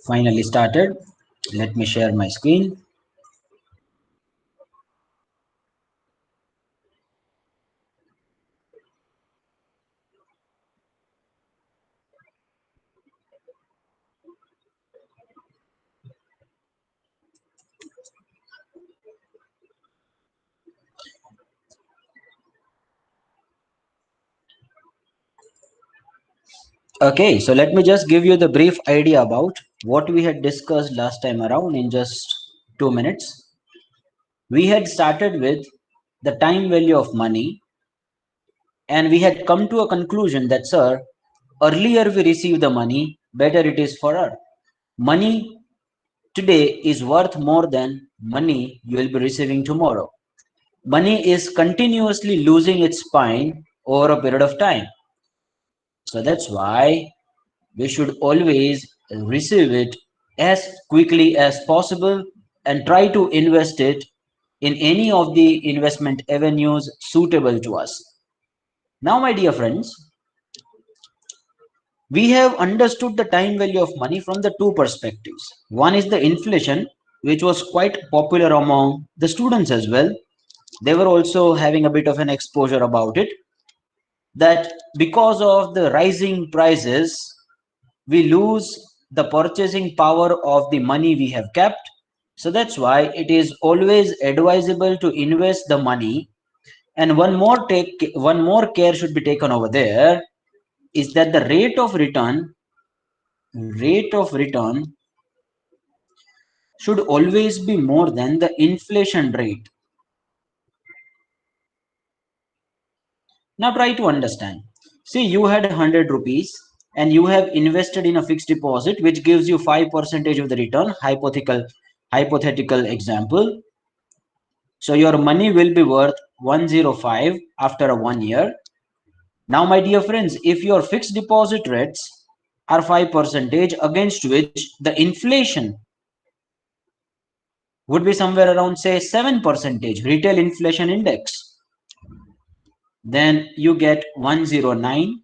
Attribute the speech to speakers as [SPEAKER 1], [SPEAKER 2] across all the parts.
[SPEAKER 1] Finally started. Let me share my screen. Okay, so let me just give you the brief idea about what we had discussed last time around in just 2 minutes. We had started with the time value of money, and we had come to a conclusion that, sir, earlier we receive the money, better it is for us. Money today is worth more than money you will be receiving tomorrow. Money is continuously losing its spine over a period of time. So that's why we should always receive it as quickly as possible and try to invest it in any of the investment avenues suitable to us. Now, my dear friends, we have understood the time value of money from the two perspectives. One is the inflation, which was quite popular among the students as well. They were also having a bit of an exposure about it, that because of the rising prices, we lose the purchasing power of the money we have kept. So that's why it is always advisable to invest the money. And one more care should be taken over there, is that the rate of return should always be more than the inflation rate. Now try to understand. See, you had 100 rupees and you have invested in a fixed deposit which gives you 5% of the return, hypothetical example. So your money will be worth 105 after a 1 year. Now, my dear friends, if your fixed deposit rates are 5%, against which the inflation would be somewhere around, say, 7%, retail inflation index, then you get 109,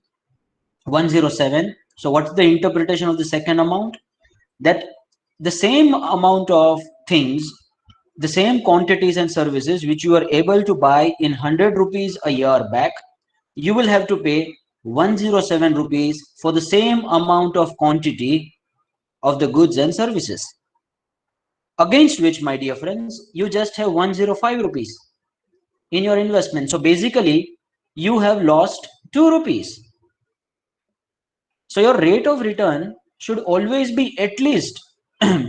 [SPEAKER 1] 107. So what's the interpretation of the second amount? That the same amount of things, the same quantities and services which you are able to buy in 100 rupees a year back, you will have to pay 107 rupees for the same amount of quantity of the goods and services. Against which, my dear friends, you just have 105 rupees in your investment. So basically, you have lost 2 rupees. So your rate of return should always be at least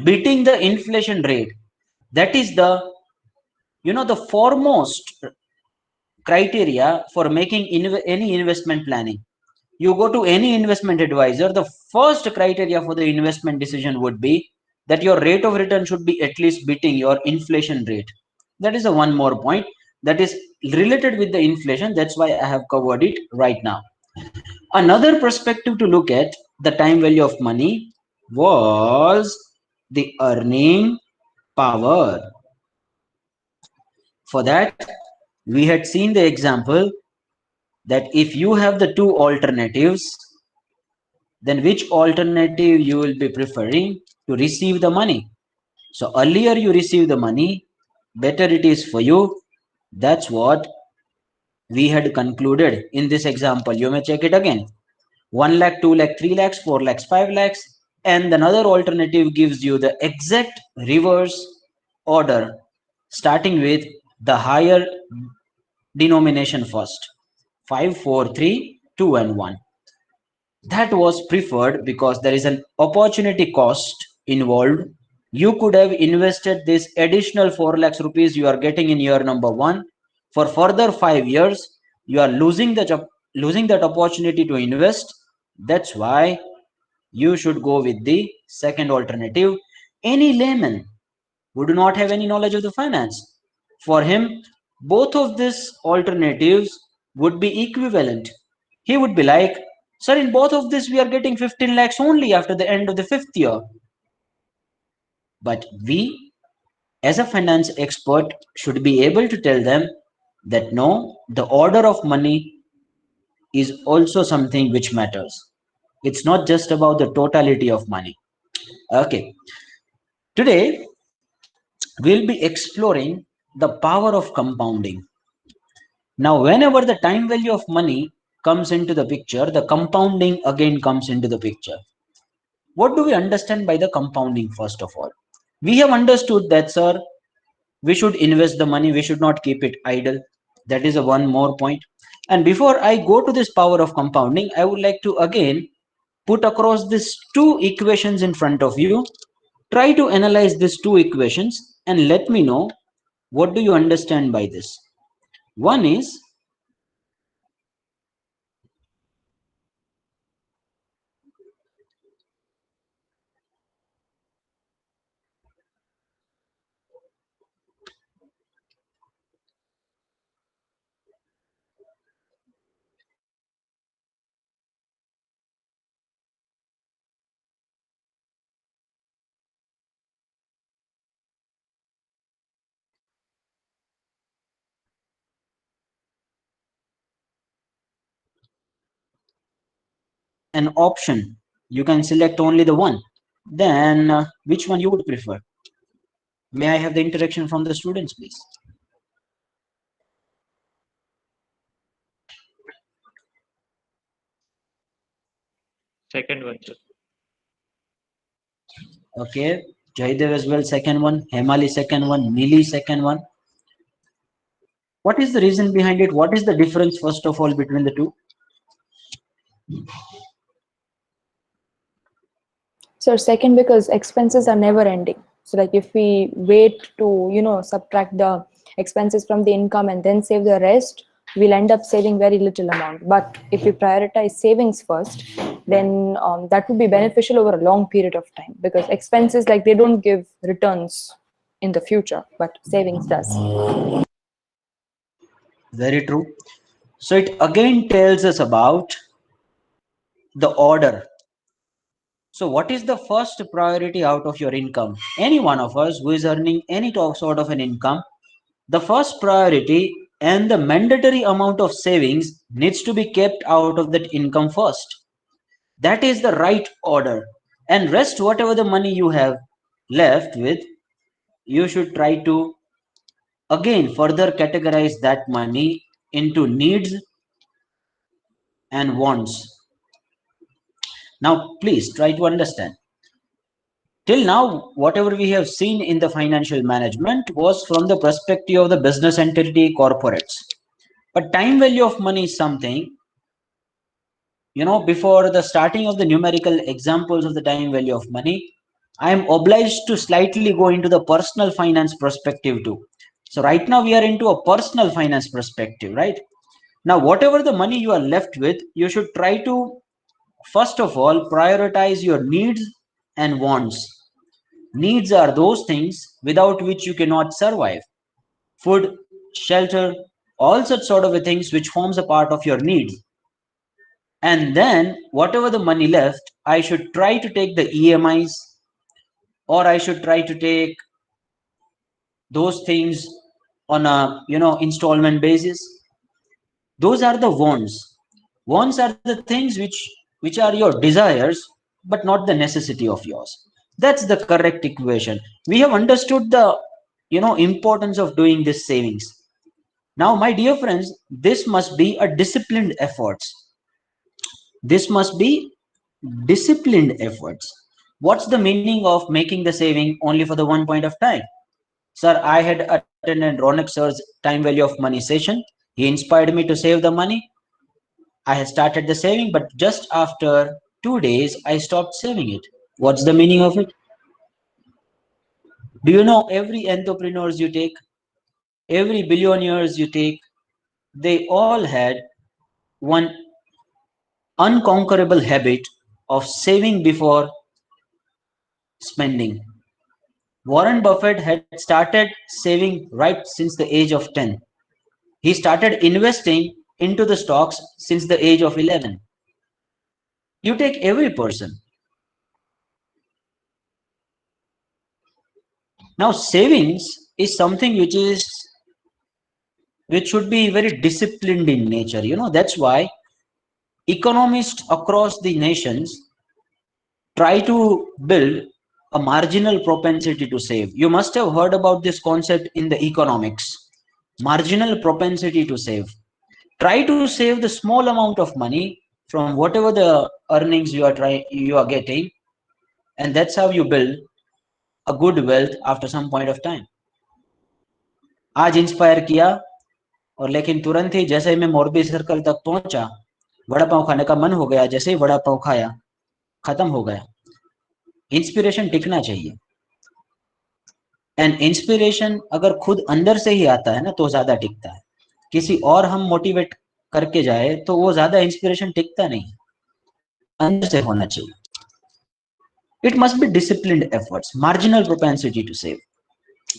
[SPEAKER 1] beating the inflation rate. That is the foremost criteria for making any investment planning. You go to any investment advisor, the first criteria for the investment decision would be that your rate of return should be at least beating your inflation rate. That is a one more point that is related with the inflation. That's why I have covered it right now. Another perspective to look at the time value of money was the earning power. For that, we had seen the example that if you have the two alternatives, then which alternative you will be preferring to receive the money. So earlier you receive the money, better it is for you. That's what we had concluded in this example. You may check it again. 1 lakh, 2 lakh, 3 lakhs, 4 lakhs, 5 lakhs. And another alternative gives you the exact reverse order, starting with the higher denomination first. 5, 4, 3, 2 and 1. That was preferred because there is an opportunity cost involved. You could have invested this additional 4 lakhs rupees you are getting in year number 1 for further 5 years. You are losing that opportunity to invest. That's why you should go with the second alternative. Any layman who do not have any knowledge of the finance, for him, both of these alternatives would be equivalent. He would be like, sir, in both of this, we are getting 15 lakhs only after the end of the 5th year. But we, as a finance expert, should be able to tell them that no, the order of money is also something which matters. It's not just about the totality of money. Okay, today we'll be exploring the power of compounding. Now, whenever the time value of money comes into the picture, the compounding again comes into the picture. What do we understand by the compounding? First of all, we have understood that, sir, we should invest the money, we should not keep it idle. That is a one more point. And before I go to this power of compounding, I would like to again put across these two equations in front of you. Try to analyze these two equations and let me know what do you understand by this. One is an option. You can select only the one. Then which one you would prefer? May I have the interaction from the students, please?
[SPEAKER 2] Second one, sir.
[SPEAKER 1] Okay, Jaidev as well, second one. Hemali, second one. Nili, second one. What is the reason behind it? What is the difference, first of all, between the two?
[SPEAKER 3] So second, because expenses are never ending. So like if we wait to, subtract the expenses from the income and then save the rest, we'll end up saving very little amount. But if we prioritize savings first, then that would be beneficial over a long period of time, because expenses, like, they don't give returns in the future, but savings does.
[SPEAKER 1] Very true. So it again tells us about the order. So what is the first priority out of your income? Any one of us who is earning any sort of an income, the first priority and the mandatory amount of savings needs to be kept out of that income first. That is the right order. And rest, whatever the money you have left with, you should try to again further categorize that money into needs and wants. Now, please try to understand. Till now, whatever we have seen in the financial management was from the perspective of the business entity corporates. But time value of money is something, before the starting of the numerical examples of the time value of money, I am obliged to slightly go into the personal finance perspective too. So right now we are into a personal finance perspective, right? Now, whatever the money you are left with, you should try to, first of all, prioritize your needs and wants. Needs are those things without which you cannot survive. Food, shelter, all such sort of things which forms a part of your needs. And then whatever the money left, I should try to take the EMIs, or I should try to take those things on a installment basis. Those are the wants. Wants are the things which are your desires, but not the necessity of yours. That's the correct equation. We have understood the importance of doing this savings. Now, my dear friends, this must be a disciplined efforts. This must be disciplined efforts. What's the meaning of making the saving only for the one point of time? Sir, I had attended Ronak sir's time value of money session. He inspired me to save the money. I had started the saving, but just after 2 days, I stopped saving it. What's the meaning of it? Do you know every entrepreneurs you take, every billionaires you take, they all had one unconquerable habit of saving before spending. Warren Buffett had started saving right since the age of 10. He started investing into the stocks since the age of 11. You take every person. Now, savings is something which should be very disciplined in nature. That's why economists across the nations, try to build a marginal propensity to save. You must have heard about this concept in the economics. Marginal propensity to save. Try to save the small amount of money from whatever the earnings you are getting, and that's how you build a good wealth after some point of time. आज inspire किया, और लेकिन तुरंत ही जैसे ही मैं Morbi circle तक पहुंचा, वड़ा पाव खाने का मन हो गया, जैसे ही वड़ा पाव खाया खत्म हो गया। इंस्पिरेशन टिकना चाहिए, एंड इंस्पिरेशन अगर खुद अंदर से ही आता है ना तो ज्यादा टिकता है। किसी और हम मोटिवेट करके जाए तो वो ज्यादा इंस्पिरेशन टिकता नहीं, अंदर से होना चाहिए। It must be disciplined efforts, marginal propensity to save.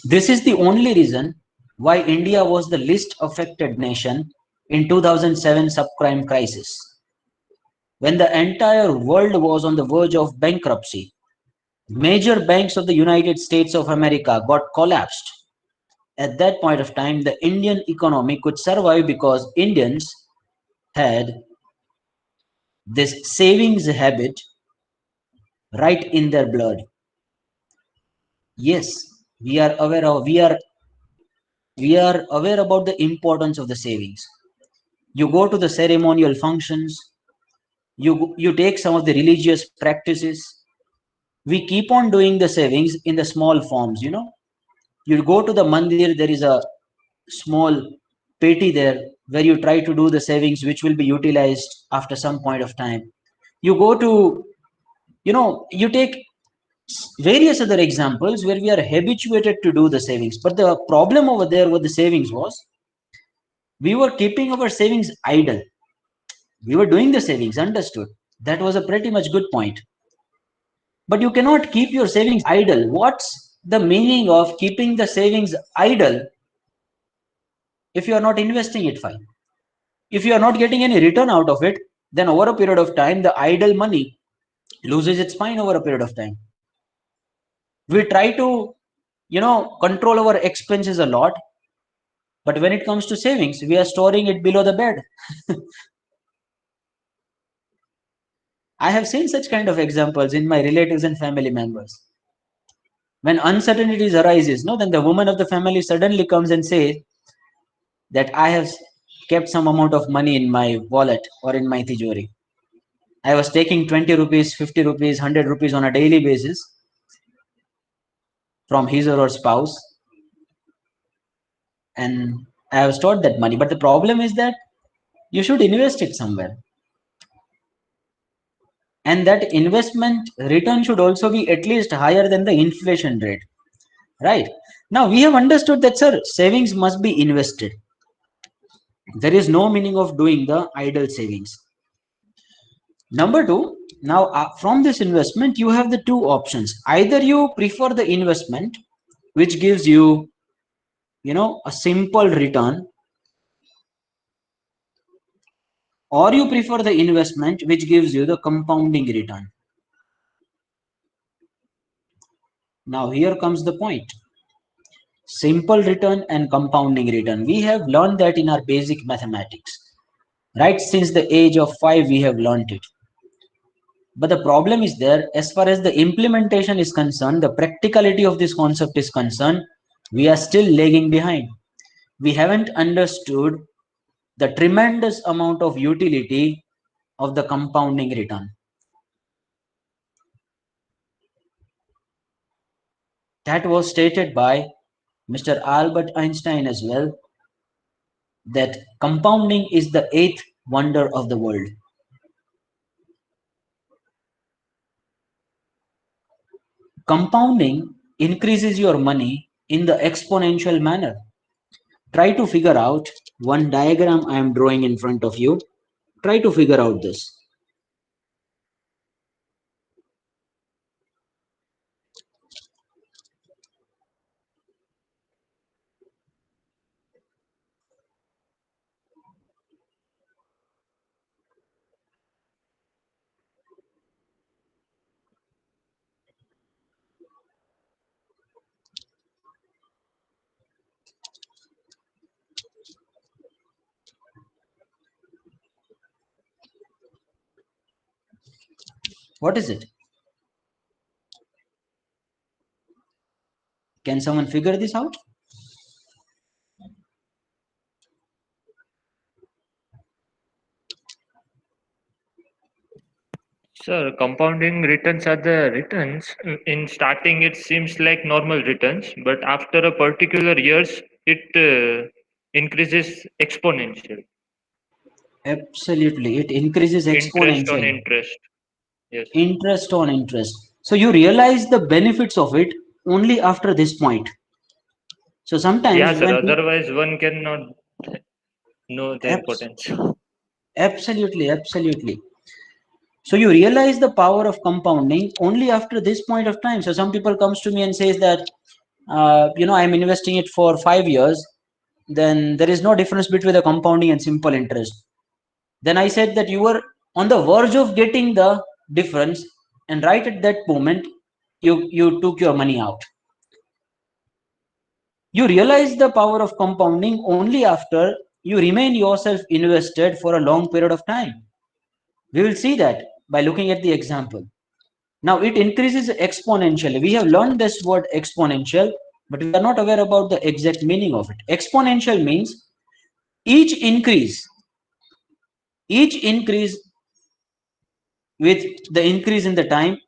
[SPEAKER 1] This is the only reason why India was the least affected nation in 2007 subprime crisis. When the entire world was on the verge of bankruptcy, major banks of the United States of America got collapsed. At that point of time, the Indian economy could survive because Indians had this savings habit right in their blood. Yes, we are aware about the importance of the savings. You go to the ceremonial functions, you take some of the religious practices. We keep on doing the savings in the small forms, you know. You go to the mandir, there is a small peti there where you try to do the savings which will be utilized after some point of time. You go to, you know, you take various other examples where we are habituated to do the savings. But the problem over there with the savings was we were keeping our savings idle. We were doing the savings, understood. That was a pretty much good point. But you cannot keep your savings idle. What's the meaning of keeping the savings idle if you are not investing it fine? If you are not getting any return out of it, then over a period of time, the idle money loses its fine over a period of time. We try to, you know, control our expenses a lot, but when it comes to savings, we are storing it below the bed. I have seen such kind of examples in my relatives and family members. When uncertainties arises, no, then the woman of the family suddenly comes and says that I have kept some amount of money in my wallet or in my tijori. I was taking 20 rupees, 50 rupees, 100 rupees on a daily basis from his or her spouse, and I have stored that money. But the problem is that you should invest it somewhere. And that investment return should also be at least higher than the inflation rate. Right? Now we have understood that, sir, savings must be invested. There is no meaning of doing the idle savings. Number two, now from this investment, you have the two options. Either you prefer the investment, which gives you, you know, a simple return, or you prefer the investment, which gives you the compounding return. Now here comes the point. Simple return and compounding return. We have learned that in our basic mathematics. Right since the age of 5, we have learned it. But the problem is there, as far as the implementation is concerned, the practicality of this concept is concerned, we are still lagging behind. We haven't understood the tremendous amount of utility of the compounding return. That was stated by Mr. Albert Einstein as well, that compounding is the eighth wonder of the world. Compounding increases your money in the exponential manner. Try to figure out one diagram I am drawing in front of you. Try to figure out this. What is it? Can someone figure this out?
[SPEAKER 2] Sir, compounding returns are the returns. In starting, it seems like normal returns, but after a particular years, it increases exponential.
[SPEAKER 1] Absolutely. It increases
[SPEAKER 2] Interest on
[SPEAKER 1] exponentially.
[SPEAKER 2] interest. Yes.
[SPEAKER 1] Interest on interest. So you realize the benefits of it only after this point. So sometimes
[SPEAKER 2] Yeah, sir.
[SPEAKER 1] when
[SPEAKER 2] Otherwise, one cannot know their
[SPEAKER 1] abs-
[SPEAKER 2] potential.
[SPEAKER 1] absolutely. So you realize the power of compounding only after this point of time. So some people comes to me and says that I'm investing it for 5 years, then there is no difference between the compounding and simple interest. Then I said that you were on the verge of getting the difference, and right at that moment you took your money out. You realize the power of compounding only after you remain yourself invested for a long period of time. We will see that by looking at the example. Now it increases exponentially. We have learned this word exponential, but we are not aware about the exact meaning of it. Exponential means each increase with the increase in the time,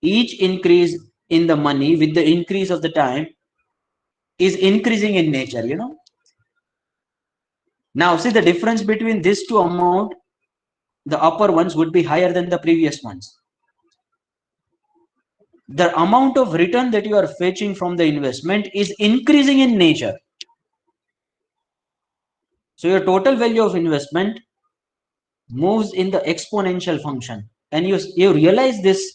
[SPEAKER 1] each increase in the money with the increase of the time is increasing in nature, Now see the difference between these two amount, the upper ones would be higher than the previous ones. The amount of return that you are fetching from the investment is increasing in nature. So your total value of investment moves in the exponential function, and you realize this,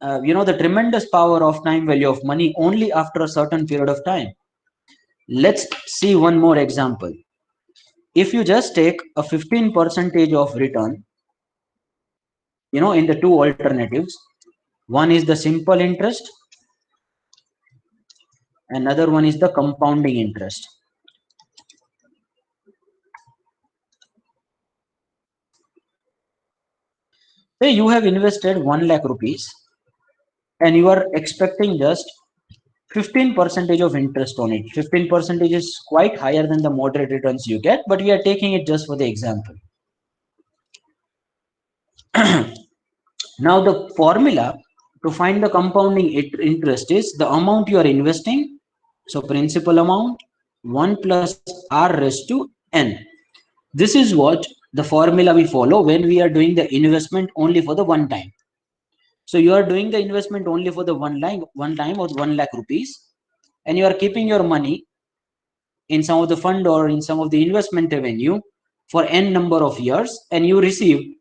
[SPEAKER 1] the tremendous power of time value of money only after a certain period of time. Let's see one more example. If you just take a 15% of return, in the two alternatives, one is the simple interest, another one is the compounding interest. Say you have invested 1 lakh rupees and you are expecting just 15% of interest on it. 15% is quite higher than the moderate returns you get, but we are taking it just for the example. Now the formula to find the compounding interest is the amount you are investing. So principal amount 1 plus r raised to n. This is what the formula we follow when we are doing the investment only for the one time. So you are doing the investment only for the one time of 1 lakh rupees, and you are keeping your money in some of the fund or in some of the investment revenue for n number of years, and you receive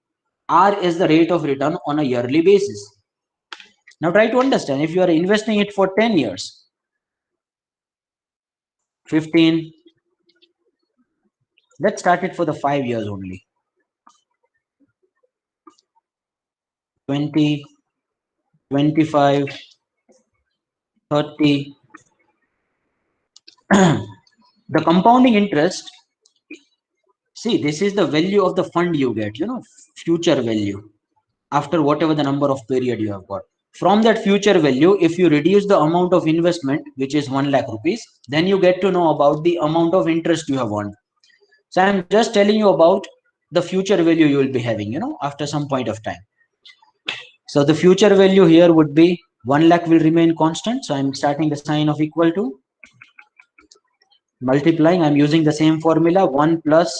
[SPEAKER 1] r as the rate of return on a yearly basis. Now try to understand, if you are investing it for 10 years, 15, let's start it for the 5 years only, 20, 25, 30. The compounding interest, see, this is the value of the fund you get, future value after whatever the number of period you have got. From that future value, if you reduce the amount of investment, which is 1 lakh rupees, then you get to know about the amount of interest you have earned. So I'm just telling you about the future value you will be having, after some point of time. So the future value here would be 1 lakh will remain constant. So I'm starting the sign of equal to, multiplying. I'm using the same formula, 1 plus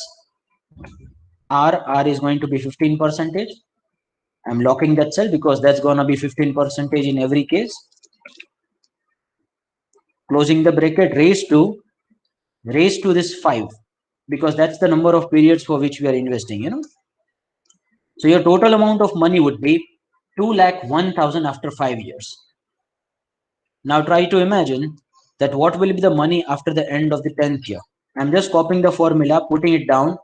[SPEAKER 1] r is going to be 15%. I'm locking that cell because that's going to be 15% in every case. Closing the bracket, raised to this 5, because that's the number of periods for which we are investing, So your total amount of money would be 2,01,000 after 5 years. Now try to imagine that what will be the money after the end of the 10th year. I'm just copying the formula, putting it down.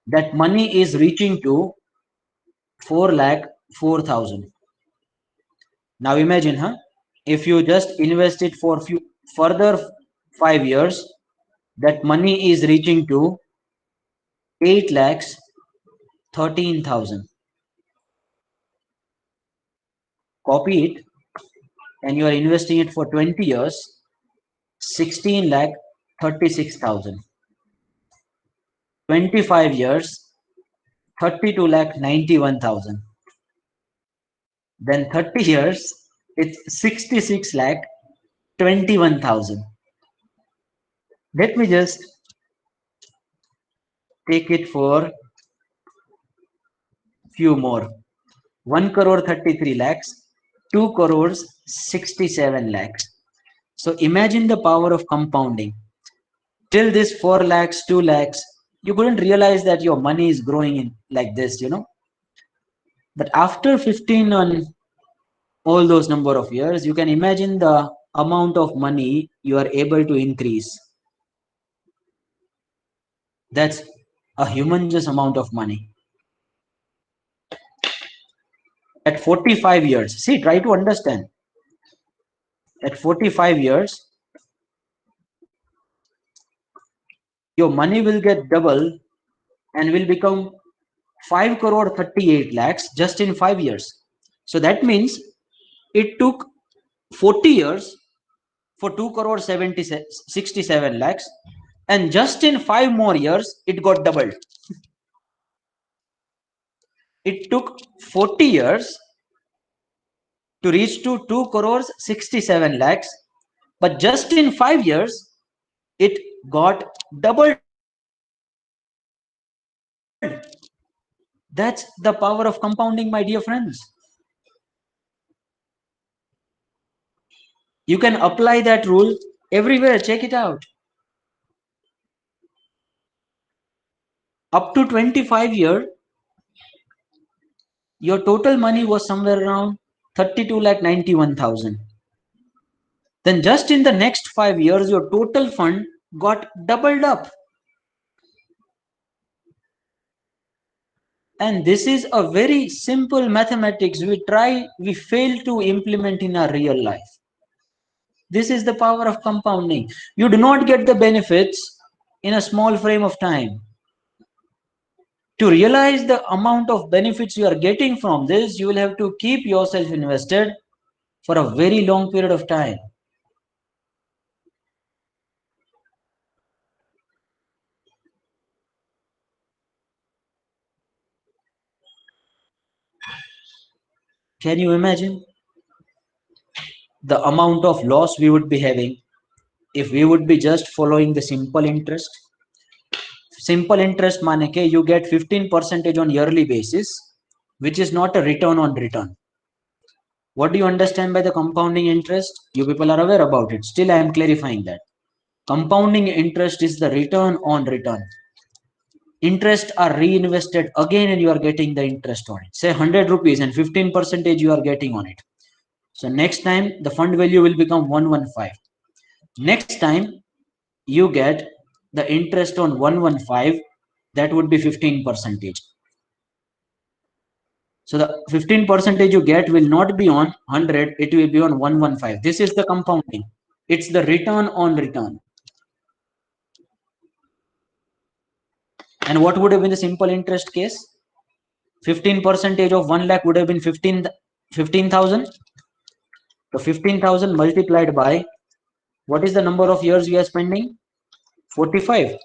[SPEAKER 1] That money is reaching to 4,04,000. Now imagine, if you just invest it for further 5 years, that money is reaching to 8,13,000. Copy it. and you are investing it for 20 years, 16 lakh 36,000. 25 years, 32 lakh 91,000. Then 30 years, it's 66 lakh 21,000. Let me just take it for few more. 1 crore 33 lakhs, 2 crores 67 lakhs. So imagine the power of compounding. Till this 4 lakhs, 2 lakhs, you couldn't realize that your money is growing in like this, But after 15 on all those number of years, you can imagine the amount of money you are able to increase. That's a humongous amount of money. At 45 years, see, try to understand. At 45 years, your money will get double and will become 5 crore 38 lakhs just in 5 years. So that means it took 40 years for 2 crore 67 lakhs, and just in 5 more years it got doubled. It took 40 years to reach to 2 crores 67 lakhs, but just in 5 years it got doubled. That's the power of compounding, my dear friends. You can apply that rule everywhere. Check it out. Up to 25 years, your total money was somewhere around 32 lakh 91,000. Then just in the next 5 years, your total fund got doubled up. And this is a very simple mathematics we fail to implement in our real life. This is the power of compounding. You do not get the benefits in a small frame of time. To realize the amount of benefits you are getting from this, you will have to keep yourself invested for a very long period of time. Can you imagine the amount of loss we would be having if we would be just following the simple interest? Simple interest mane ke you get 15% on yearly basis, which is not a return on return. What do you understand by the compounding interest? You people are aware about it. Still, I am clarifying that. Compounding interest is the return on return. Interest are reinvested again and you are getting the interest on it. Say 100 rupees and 15% you are getting on it. So next time the fund value will become 115. Next time you get the interest on 115, that would be 15%. So the 15% you get will not be on 100, it will be on 115. This is the compounding. It's the return on return. And what would have been the simple interest case? 15% of 1 lakh would have been 15,000. So 15,000 multiplied by, what is the number of years we are spending? 45.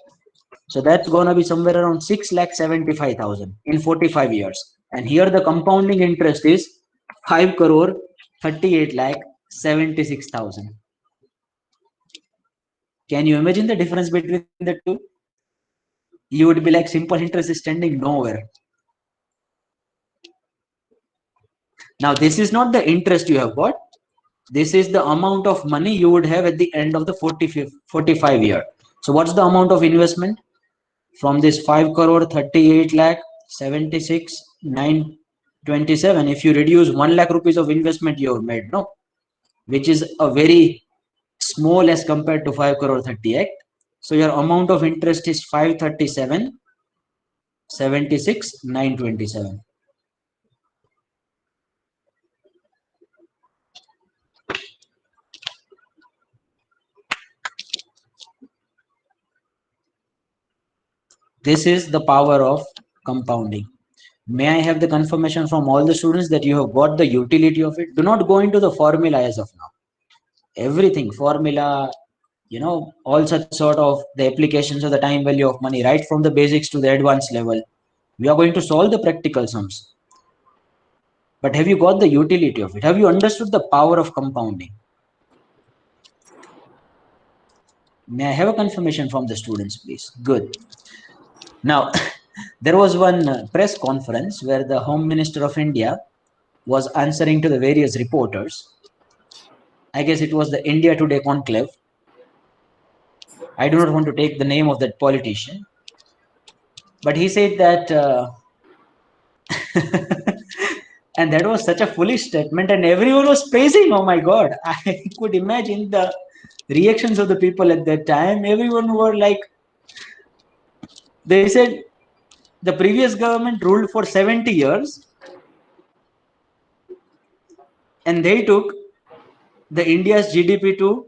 [SPEAKER 1] So that's gonna be somewhere around 6,75,000 in 45 years. And here the compounding interest is 5 crore 38 lakh 76,000. Can you imagine the difference between the two? You would be like, simple interest is standing nowhere. Now this is not the interest you have got. This is the amount of money you would have at the end of the 45 year. So what's the amount of investment? From this 5 crore 38 lakh 76 927, if you reduce 1 lakh rupees of investment you have made, no, which is a very small as compared to 5 crore 38. So your amount of interest is 537 76 927. This is the power of compounding. May I have the confirmation from all the students that you have got the utility of it? Do not go into the formula as of now. Everything, formula, all such sort of the applications of the time value of money, right from the basics to the advanced level. We are going to solve the practical sums. But have you got the utility of it? Have you understood the power of compounding? May I have a confirmation from the students, please? Good. Now, there was one press conference where the Home Minister of India was answering to the various reporters. I guess it was the India Today conclave. I do not want to take the name of that politician, but he said that, and that was such a foolish statement, and everyone was praising. Oh my God, I could imagine the reactions of the people at that time. Everyone were like, they said the previous government ruled for 70 years and they took the India's GDP to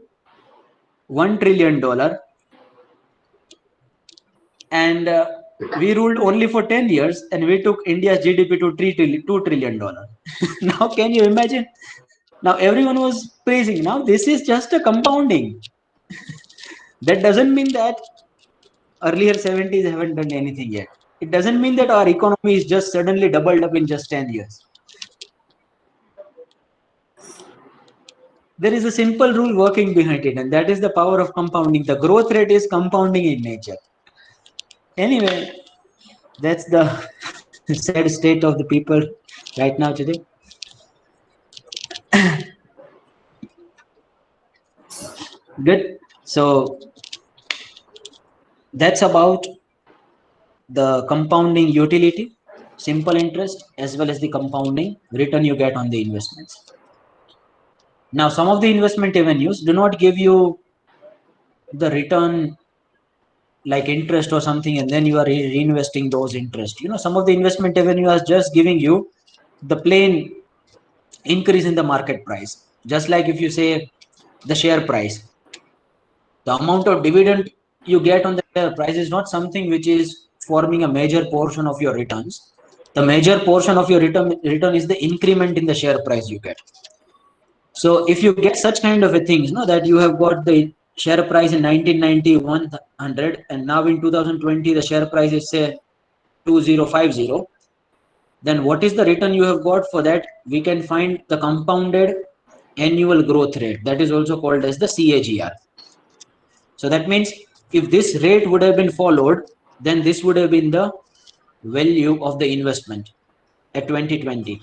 [SPEAKER 1] $1 trillion, and we ruled only for 10 years and we took India's GDP to $2 trillion. Now can you imagine? Now everyone was praising. Now this is just a compounding. That doesn't mean that earlier 70s haven't done anything yet. It doesn't mean that our economy is just suddenly doubled up in just 10 years. There is a simple rule working behind it, and that is the power of compounding. The growth rate is compounding in nature. Anyway, that's the sad state of the people right now today. Good. So that's about the compounding utility, simple interest, as well as the compounding return you get on the investments. Now, some of the investment avenues do not give you the return like interest or something, and then you are reinvesting those interest. Some of the investment avenue are just giving you the plain increase in the market price. Just like if you say the share price, the amount of dividend you get on the share price is not something which is forming a major portion of your returns. The major portion of your return is the increment in the share price you get. So if you get such kind of a things, that you have got the share price in 1990 100 and now in 2020 the share price is say 2050, then what is the return you have got for that? We can find the compounded annual growth rate, that is also called as the CAGR. So that means if this rate would have been followed, then this would have been the value of the investment at 2020.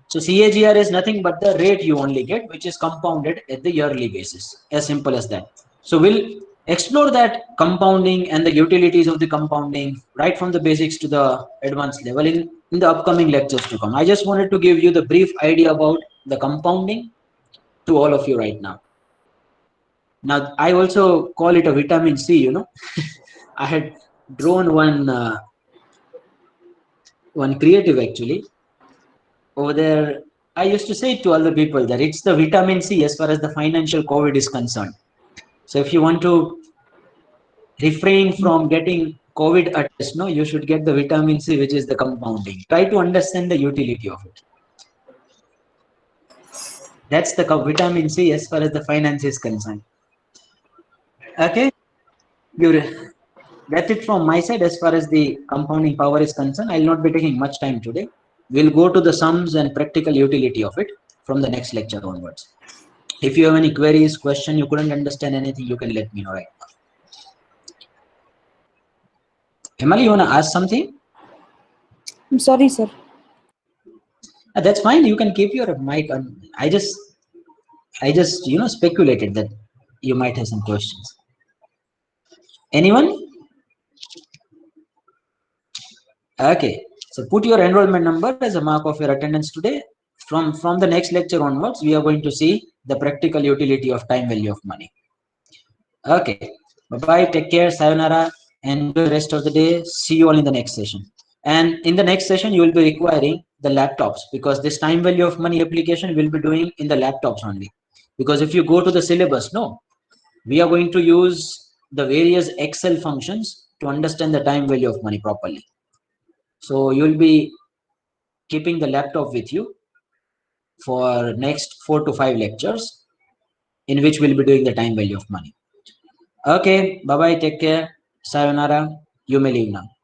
[SPEAKER 1] So CAGR is nothing but the rate you only get, which is compounded at the yearly basis, as simple as that. So we'll explore that compounding and the utilities of the compounding right from the basics to the advanced level in the upcoming lectures to come. I just wanted to give you the brief idea about the compounding to all of you right now. Now, I also call it a vitamin C, I had drawn one creative actually. Over there, I used to say to other people that it's the vitamin C as far as the financial COVID is concerned. So if you want to refrain from getting COVID attacks, you should get the vitamin C, which is the compounding. Try to understand the utility of it. That's the vitamin C as far as the finance is concerned. Okay, that's it from my side as far as the compounding power is concerned. I'll not be taking much time today. We'll go to the sums and practical utility of it from the next lecture onwards. If you have any queries, question, you couldn't understand anything, you can let me know right now. Himali, you want to ask something?
[SPEAKER 3] I'm sorry, sir.
[SPEAKER 1] That's fine. You can keep your mic on. I just speculated that you might have some questions. Anyone? Okay. So put your enrollment number as a mark of your attendance today. From the next lecture onwards, we are going to see the practical utility of time value of money. Okay. Bye-bye. Take care. Sayonara. Enjoy the rest of the day. See you all in the next session. And in the next session, you will be requiring the laptops because this time value of money application will be doing in the laptops only. Because if you go to the syllabus, we are going to use the various Excel functions to understand the time value of money properly. So you'll be keeping the laptop with you for next 4 to 5 lectures, in which we'll be doing the time value of money. Okay, bye bye, take care, sayonara, you may leave now.